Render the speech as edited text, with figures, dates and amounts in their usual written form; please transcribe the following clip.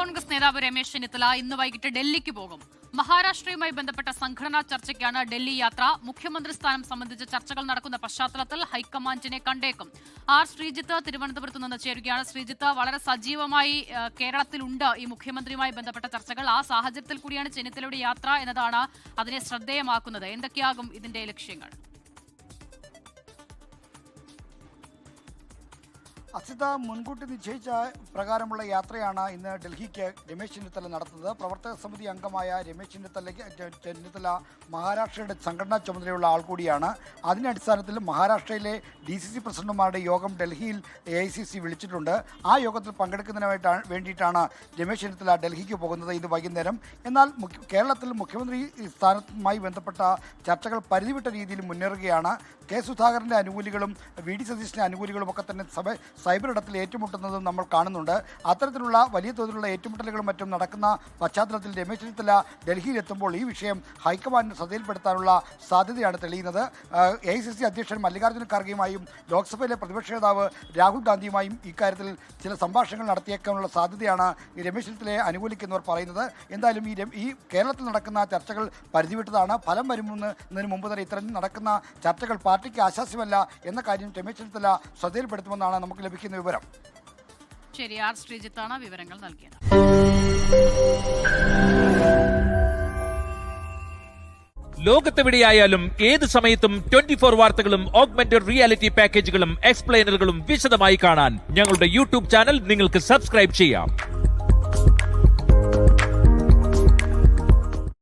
കോൺഗ്രസ് നേതാവ് രമേശ് ചെന്നിത്തല ഇന്ന് വൈകിട്ട് ഡൽഹിക്ക് പോകും. മഹാരാഷ്ട്രയുമായി ബന്ധപ്പെട്ട സംഘടനാ ചർച്ചയ്ക്കാണ് ഡൽഹി യാത്ര. മുഖ്യമന്ത്രി സ്ഥാനം സംബന്ധിച്ച ചർച്ചകൾ നടക്കുന്ന പശ്ചാത്തലത്തിൽ ഹൈക്കമാൻഡിനെ കണ്ടേക്കും. ആർ ശ്രീജിത്ത് തിരുവനന്തപുരത്ത് നിന്ന് ചേരുകയാണ്. ശ്രീജിത്ത്, വളരെ സജീവമായി കേരളത്തിലുണ്ട് ഈ മുഖ്യമന്ത്രിയുമായി ബന്ധപ്പെട്ട ചർച്ചകൾ. ആ സാഹചര്യത്തിൽ കൂടിയാണ് ചെന്നിത്തലയുടെ യാത്ര എന്നതാണ് അതിനെ ശ്രദ്ധേയമാക്കുന്നത്. എന്തൊക്കെയാകും ഇതിന്റെ ലക്ഷ്യങ്ങൾ? അസിത, മുൻകൂട്ടി നിശ്ചയിച്ച പ്രകാരമുള്ള യാത്രയാണ് ഇന്ന് ഡൽഹിക്ക് രമേശ് ചെന്നിത്തല നടത്തുന്നത്. പ്രവർത്തക സമിതി അംഗമായ രമേശ് ചെന്നിത്തല മഹാരാഷ്ട്രയുടെ സംഘടനാ ചുമതലയുള്ള ആൾ കൂടിയാണ്. അതിന്റെ അടിസ്ഥാനത്തിൽ മഹാരാഷ്ട്രയിലെ DCC പ്രസിഡന്റുമാരുടെ യോഗം ഡൽഹിയിൽ AICC വിളിച്ചിട്ടുണ്ട്. ആ യോഗത്തിൽ പങ്കെടുക്കുന്നതിന് വേണ്ടിയിട്ടാണ് രമേശ് ചെന്നിത്തല ഡൽഹിക്ക് പോകുന്നത് ഇന്ന് വൈകുന്നേരം. എന്നാൽ കേരളത്തിൽ മുഖ്യമന്ത്രി സ്ഥാനവുമായി ബന്ധപ്പെട്ട ചർച്ചകൾ പരിധിവിട്ട രീതിയിൽ മുന്നേറുകയാണ്. കെ സുധാകരൻ്റെ അനുകൂലികളും VD സതീശൻ്റെ അനുകൂലികളും ഒക്കെ തന്നെ സൈബർ ഇടത്തിൽ ഏറ്റുമുട്ടുന്നതും നമ്മൾ കാണുന്നുണ്ട്. അത്തരത്തിലുള്ള വലിയ തോതിലുള്ള ഏറ്റുമുട്ടലുകളും മറ്റും നടക്കുന്ന പശ്ചാത്തലത്തിൽ രമേശ് ചെന്നിത്തല ഡൽഹിയിലെത്തുമ്പോൾ ഈ വിഷയം ഹൈക്കമാൻഡിന് ശ്രദ്ധയിൽപ്പെടുത്താനുള്ള സാധ്യതയാണ് തെളിയുന്നത്. AICC അധ്യക്ഷൻ മല്ലികാർജ്ജുന ഖാർഗെയുമായും ലോക്സഭയിലെ പ്രതിപക്ഷ നേതാവ് രാഹുൽ ഗാന്ധിയുമായും ഇക്കാര്യത്തിൽ ചില സംഭാഷണങ്ങൾ നടത്തിയേക്കാനുള്ള സാധ്യതയാണ് ഈ രമേശ് ചെന്നിത്തലയെ അനുകൂലിക്കുന്നവർ പറയുന്നത്. എന്തായാലും ഈ കേരളത്തിൽ നടക്കുന്ന ചർച്ചകൾ പരിധിവിട്ടതാണ്. ഫലം വരുന്നതിന് മുമ്പ് തന്നെ ഇത്തരം നടക്കുന്ന ചർച്ചകൾ പാർട്ടിക്ക് ആശാസ്യമല്ല എന്ന കാര്യം രമേശ് ചെന്നിത്തല ശ്രദ്ധയിൽപ്പെടുത്തുമെന്നാണ് നമുക്ക് ലഭിക്കുന്ന വിവരം. ശരി, ആർ ശ്രീജിത്താണ് വിവരങ്ങൾ നൽകിയത്. ലോകത്തെവിടെയായാലും ഏത് സമയത്തും 24 വാർത്തകളും ഓഗ്മെന്റഡ് റിയാലിറ്റി പാക്കേജുകളും എക്സ്പ്ലെയിനറുകളും വിശദമായി കാണാൻ ഞങ്ങളുടെ YouTube ചാനൽ നിങ്ങൾക്ക് സബ്സ്ക്രൈബ് ചെയ്യാം.